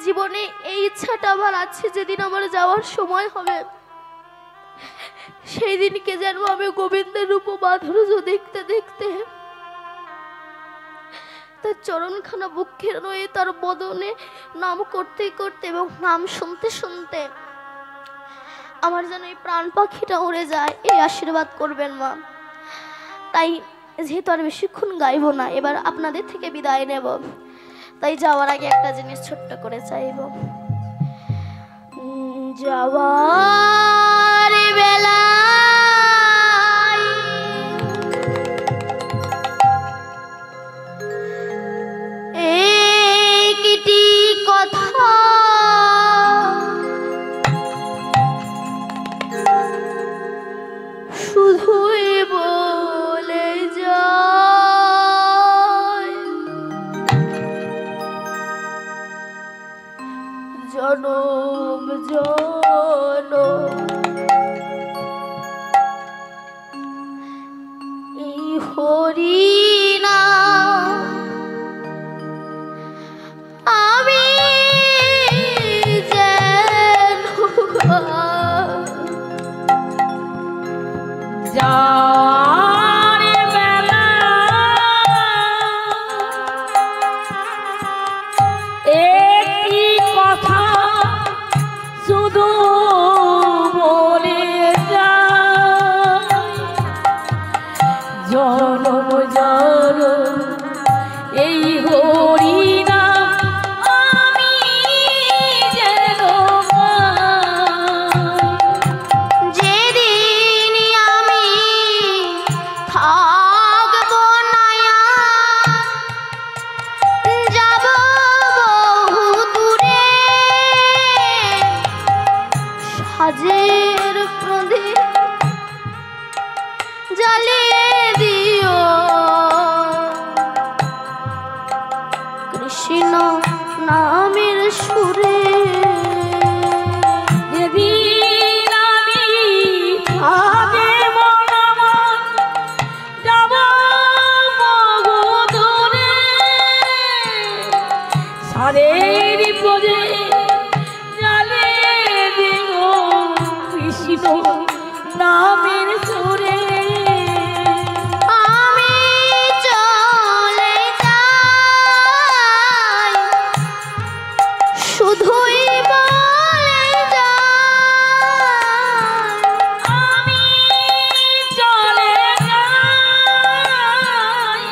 জীবনে এই ইচ্ছাটা আমার আছে, যেদিন আমার যাওয়ার সময় হবে সেই দিনকে যেন আমি গোবিন্দের রূপ মাধুর্য দেখতে দেখতে তার চরণখানা বুকে রয়ে তার বদনে নাম করতে করতে এবং নাম শুনতে শুনতে আমার যেন এই প্রাণ পাখিটা উড়ে যায়, এই আশীর্বাদ করবেন মা। তাই যেহেতু আর বেশিক্ষণ গাইব না, এবার আপনাদের থেকে বিদায় নেব, তাই যাওয়ার আগে একটা জিনিস ছোট্ট করে চাইব। যাওয়ার বেলা একটি কথা শুধুই বলে যায়, জনম জনম এই হরিনাম আমি যেন যারে বেলা একটি কথা শুধু বলে যায়, জনম জনম এই হরিনাম আমি যেন যেদিন আমি থাকবো না যাব বহু দূরে, সাজের প্রদীপ জ্বালিয়ে দিও কৃষ্ণ নামের সুরে। যেদিন আমি থাকব না যাব বহু দূরে, সারের প্রদীপ জ্বালিয়ে দিব কৃষ্ণ নামের সুরে। আমি চলে যাই শুধুই বলে যাই, আমি চলে যাই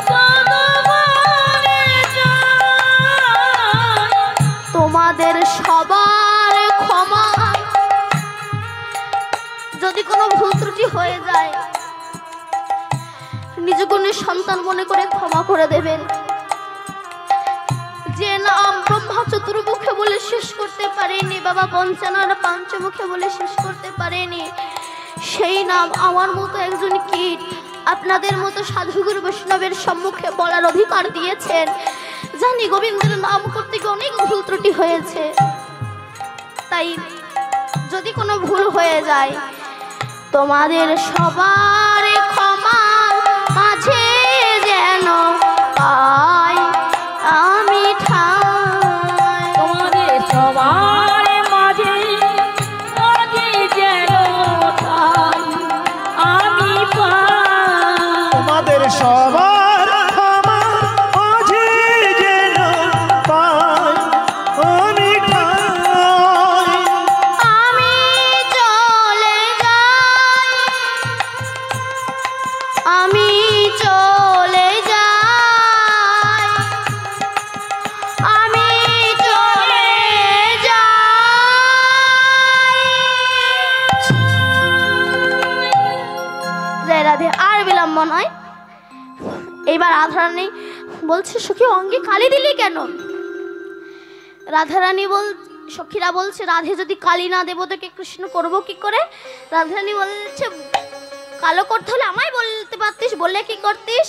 শুধু বলে যাই, তোমাদের সবার ক্ষমা, যদি কোনো ভুল ত্রুটি হয়ে যায় নিজ গুণের সন্তান মনে করে ক্ষমা করে দেবেন। যে নাম ব্রহ্মা চতুর্মুখে বলে শেষ করতে পারেনি, বাবা পঞ্চানন পঞ্চমুখে বলে শেষ করতে পারেনি, সেই নাম আমার মতো একজন কীট আপনাদের মতো সাধুগুরু বৈষ্ণবের সম্মুখে বলার অধিকার দিয়েছেন। জানি গোবিন্দের নাম করতে গিয়ে অনেক ভুল ত্রুটি হয়েছে, তাই যদি কোনো ভুল হয়ে যায় তোমাদের সবার ক্ষমার মাঝে যেন পাই আমি ঠাঁই। তোমাদের সবার মাঝে মাঝে যেন ঠাঁই আমি পাই, তোমাদের সবার ক্ষমার মাঝে যেন পাই আমি ঠাঁই। আমি চলে যাই, আমি চলে যাই, আমি চলে যাই। জয় রাধে। আর বিলম্ব নয়, এইবার রাধারানী বলছে সখী অঙ্গে কালি দিলি কেন? রাধারানী সখীরা বলছে রাধে যদি কালি না দেবো তোকে কৃষ্ণ করবো কি করে? রাধারানী বলছে কালো করতে হলে আমায় বলতে পারতিস, বললে কি করতিস?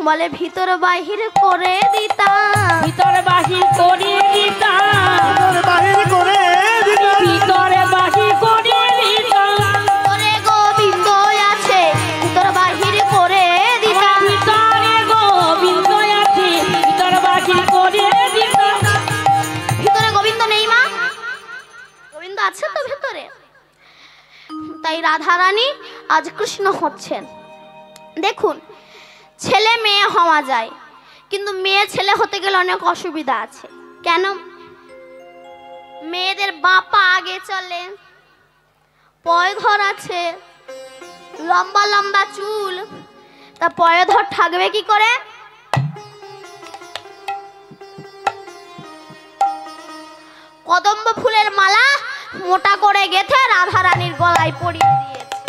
বলে ভিতর বাহির করে দিতাম, ভিতর বাহির করে দিতাম, ভিতর বাহির করে দিতাম, ভিতরে বাহির করে দিতাম, ভিতরে গোবিন্দ আছে ভিতর বাহির করে দিতাম, ভিতরে গোবিন্দ আছে ভিতর বাহির করে দিতাম, ভিতরে তাই রাধারানী আজ কৃষ্ণ হচ্ছেন। দেখুন, ছেলে মেয়ে হওয়া যায়, কিন্তু মেয়ে ছেলে হতে গেলে অনেক অসুবিধা আছে। কেন? মেয়েদের বাপা আগে চলে, পয়ধর আছে, লম্বা লম্বা চুল, তা পয়ধর থাকবে কি করে? কদম্ব ফুলের মালা মোটা করে গেথে রাধারানীর গলায় পরিয়ে দিয়েছে।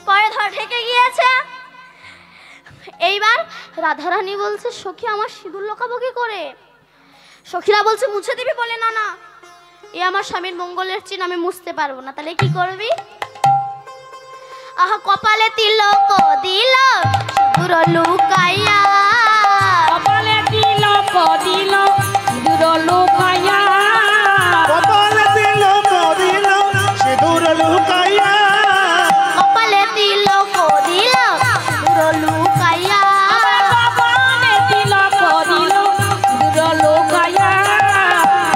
পয়ধর ঢেকে গিয়েছে। এইবার রাধারানী বলছে, সখী আমার সিঁদুর লোকাবো কি করে? সখীরা বলছে, মুছে দিবি? বলে, না না, এ আমার স্বামীর মঙ্গলের চিহ্ন, আমি মুছতে পারবো না। তাহলে কি করবি? আহা, কপালে তিলক দিল সিঁদুর লুকাইয়া, কপালে তিলক দিল সিঁদুর লুকাইয়া, কপালে তিলক দিল সিঁদুর লুকাইয়া, কপালে তিলক দিল সিঁদুর লুকাইয়া, কপালে তিলক দিল সিঁদুর লুকাইয়া,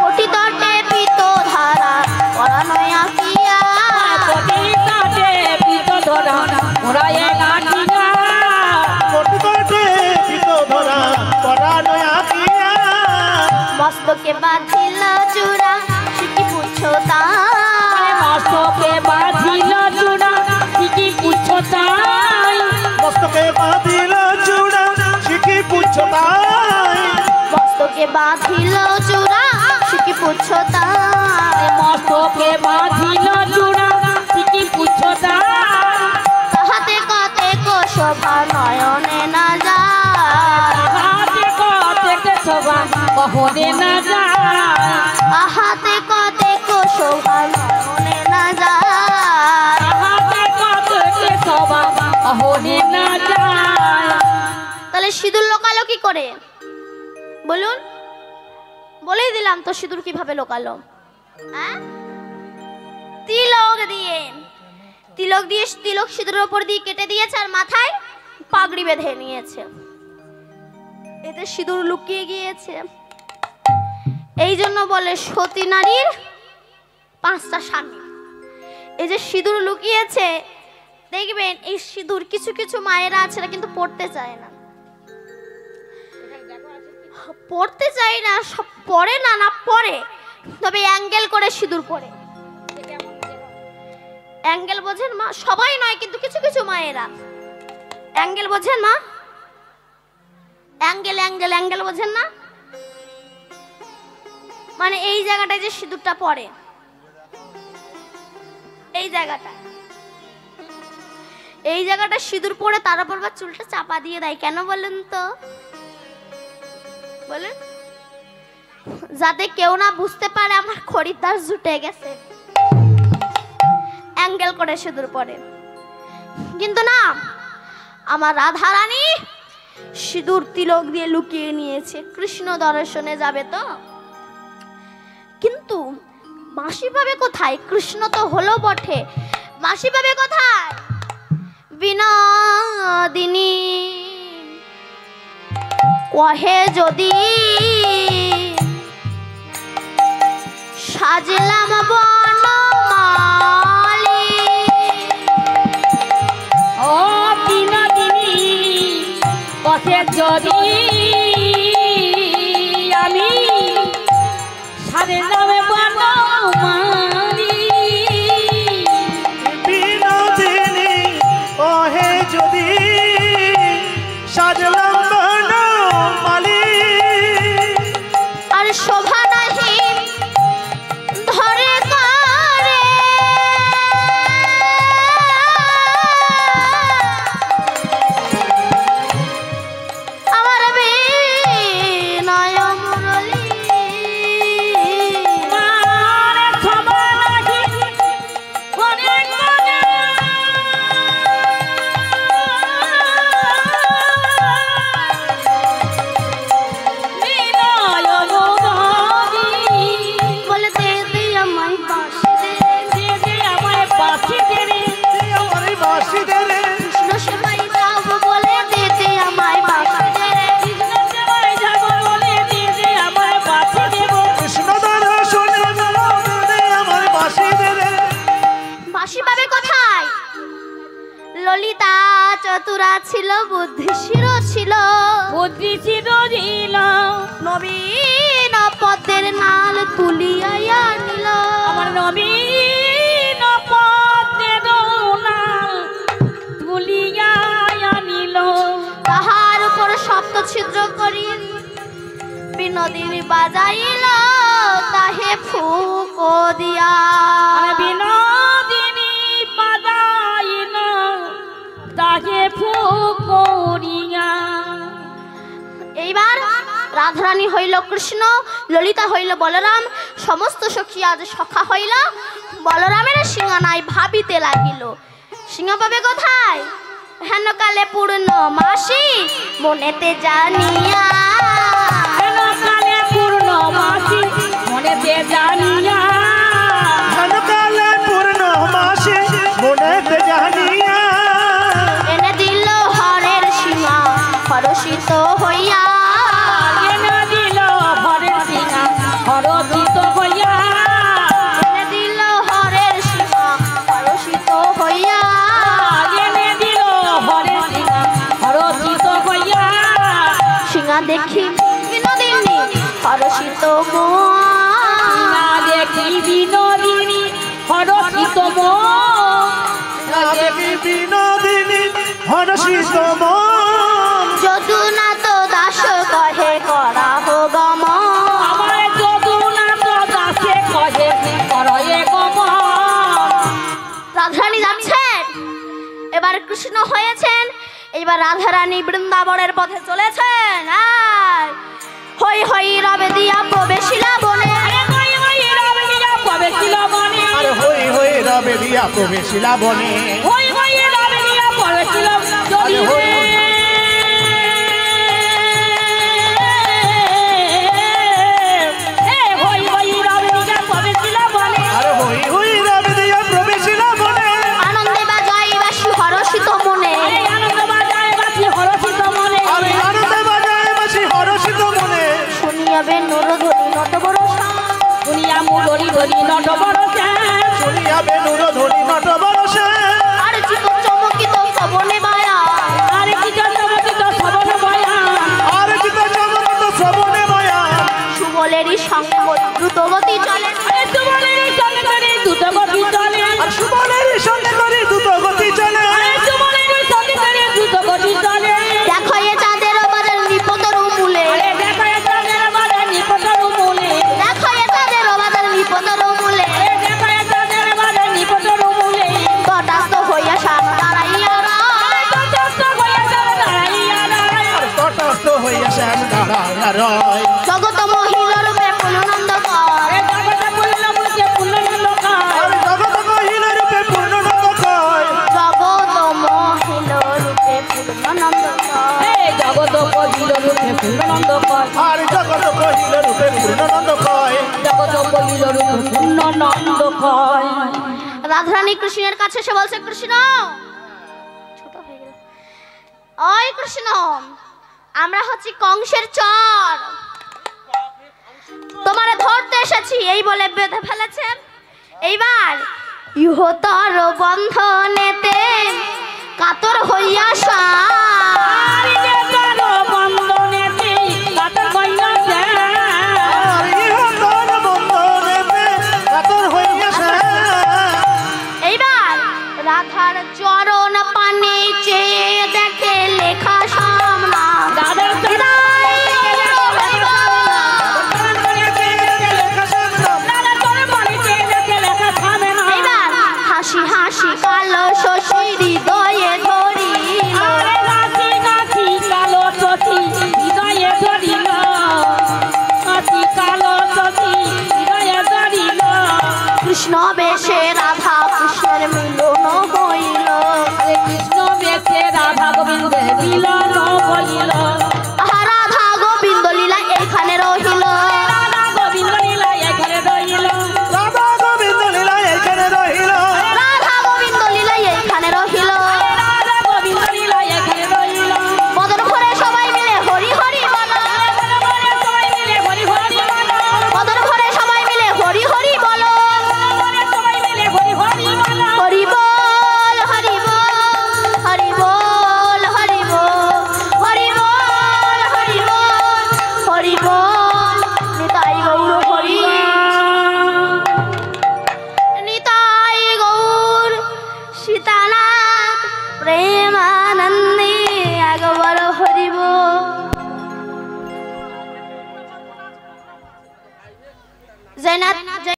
কোটি তটে পিত ধারা পরানয় আঁকিয়া, কোটি তটে পিত ধরা মোরায়ে লাঠিয়া, কোটি কোটি পিত ধরা পরানয় আঁকিয়া, মস্তকে বাঁধিল চূড়া সিকি পুছো তাই, মস্তকে বাঁধিল চূড়া সিকি পুছো তাই, মস্তকে বাঁধিল চূড়া শিখি পুচ্ছ তাই, মস্তকে বাঁধিল চূড়া সিকি পুছো তাই, মস্তকে বাঁধিল চূড়া সিকি পুছো তাই, তাহাতে কতে শোভা নয়নে না যায়, হাতে কতে শোভা কহনে না যায়, আহাতে কতে শোভা নয়নে না যায়। হাতে কতে শোভা কহনে না যায়। তাহলে সিঁদুর লোকালো কি করে বলুন? বলেই দিলাম তো, সিঁদুর কিভাবে লোকালো? হ্যাঁ, তিলক দিয়ে। তিলক দিয়ে, তিলক সিঁদুরের উপর দিয়ে কেটে দিয়েছে, আর মাথায় পাগড়ি বেঁধে নিয়েছে। এতে সিঁদুর লুকিয়ে গিয়েছে। এই জন্য বলে সতী নারীর 5টা স্বামী। এই যে সিঁদুর লুকিয়েছে, দেখবেন এই সিঁদুর কিছু কিছু মায়েরা আছে না, কিন্তু পড়তে চায় না, পড়তে চায় না, সব পড়ে না, না পড়ে, তবে অ্যাঙ্গেল করে সিঁদুর পড়ে। অ্যাঙ্গেল বোঝেন মা? সবাই নয়, কিন্তু কিছু কিছু মায়েরা অ্যাঙ্গেল বোঝেন মা? অ্যাঙ্গেল অ্যাঙ্গেল অ্যাঙ্গেল বোঝেন না? মানে এই জায়গাটায় যে সিঁদুরটা পড়ে, এই জায়গাটা, এই জায়গাটা সিঁদুর পড়ে, তার উপর বা চুলটা চাপা দিয়ে দেয়। কেন বলেন তো? বলেন, যাতে কেউ না বুঝতে পারে আমার খরিদ্দার জুটে গেছে, অ্যাঙ্গেল করে সিঁদুর পড়ে। কিন্তু না, আমার রাধারানী সিঁদুর তিলক দিয়ে লুকিয়ে নিয়েছে, কৃষ্ণ দর্শনে যাবে তো। কিন্তু মাসি পাবে কোথায়? কৃষ্ণ তো হলো বটে, মাসি পাবে কোথায়? বিনোদিনী কহে যদি সাজলাম বনমালী, ও বিনোদিনী কহে যদি আমি সাজলাম বনমালী, বিনোদিনী কহে যদি সাজলাম বনমালী, আর শোভা নাহি ধরে করে, আমার বিনয় মুরলী, মারে শোভা নাহি করে করে, চতুরা ছিল, বুদ্ধিশীল ছিল, বুদ্ধি চিরদিল নবীন পদ্মের নাল তুলিয়া নিল। আমার নবীন পদ্মের নাল তুলিয়া আনিল। তাহার উপর সপ্ত ছিদ্র করি বিনোদিনী বাজাইল, তাহে ফুক দিয়া। বিনোদিনী বাজাইল তাহে ফুক করিয়া। এইবার রাধারানী হইল কৃষ্ণ, ললিতা হইল বলরাম, সমস্ত সখী আজ সখা হইল। বলরামের সিংহানায় ভাবিতে লাগিল, সিংহ পাবে কোথায়? হেন কালে পূর্ণ মাসি মনেতে জানিয়া, হেন কালে পূর্ণ মাসি মনেতে জানিয়া, হেন কালে পূর্ণ মাসি মনেতে জানিয়া, এনে দিল হরের সীমা হরষিত হইয়া, এনে দিল হরের সিংহা হরষিত হইয়া, এনে দিল হরের সীমা হরষিত হইয়া, এনে দিল হরের সিংহা হরষিত হইয়া। সিংহা দেখি বিনোদিনী হরষিত মন, না দেখি বিনোদিনী হরষিত দেখি বিনোদিনী হরষিত মন, যদুনা তো দাস কহে করা হো গম। আমার যদুনা তো দাসে কহে করয়ে গমন। রাধারানী যাচ্ছেন, এবার কৃষ্ণ হয়েছেন, এবার রাধারানী বৃন্দাবনের পথে চলেছেন। হই হই রবে দিয়া প্রবেশিলা বনে, হই হই রবে দিয়া প্রবেশিলা বনে, আর হই হই রবে দিয়া প্রবেশিলা বনে, হই হই রবে দিয়া প্রবেশিলা আরে হই হই। হই হই রবে দিয়া প্রবেশিলা বনে, আর হই হই রবে দিয়া প্রবেশিলা বনে, আনন্দে বাজাই বাসি হরষিত মনে, আনন্দ বাজায় বাসি হরষিত মনে, আর আনন্দে বাজায় বাসি হরষিত মনে, শুনিয়াবে নরধ্বনি নত বড় দুনিয়া মুরলি ধরি নট বড় শ্যাম, শুনিয়াবে নুর ধ্বনি নট বরসে, আর চিত চমকিত শ্রবণে বায়া, আর কি চমকিত সবন বয়া, আর চিত চমকিত শ্রবণে বয়া, সুবলেরই সঙ্গ দ্রুতগতি চলে, আরে সুবলের সঙ্গে করে দ্রুত গতি চলে, আর সুবলের সঙ্গে করে দ্রুত গতি চলে, আরে সুবলের সঙ্গে করে দ্রুত গতি চলে। দেখো এ চাঁদের বাজার নিপতর মূলে, আরে দেখো এ চাঁদের বাজার নিপতর মূলে, দেখো এ চাঁদের বাজার নিপতর মূলে, আরে দেখো এ চাঁদের বাজার নিপতর মূলে, তটাস্থ হইয়া সাত দাঁড়াইয়া রয়, তটস্থ হইয়া যারা দাঁড়াইয়া দাঁড়ায়, তটস্থ হইয়া শ্যাম দাঁড়াইয়া রয়, জগত মহিলা রূপে পূর্ণানন্দ কর, আরে জগতে পূর্ণ মুখে পূর্ণানন্দ কয়, আর জগৎ কহিল রূপে পূর্ণানন্দ কয়, জগত মহিলা রূপে পূর্ণানন্দ কর, এই জগত কহিল রূপে পূর্ণানন্দ কয়, আর জগৎ কহিল রূপে পূর্ণানন্দ কয়, জগত কহিল রূপে পূর্ণানন্দ কয়। রাধারানী কৃষ্ণের কাছে এসে বলছে, কৃষ্ণ ছোট হয়ে গেল, ওই কৃষ্ণ আমরা হচ্ছি কংসের চর, তোমারে ধরতে এসেছি, এই বলে বেঁধে ফেলেছেন। এইবার ইহতর বন্ধনেতে কাতর হইয়া আরে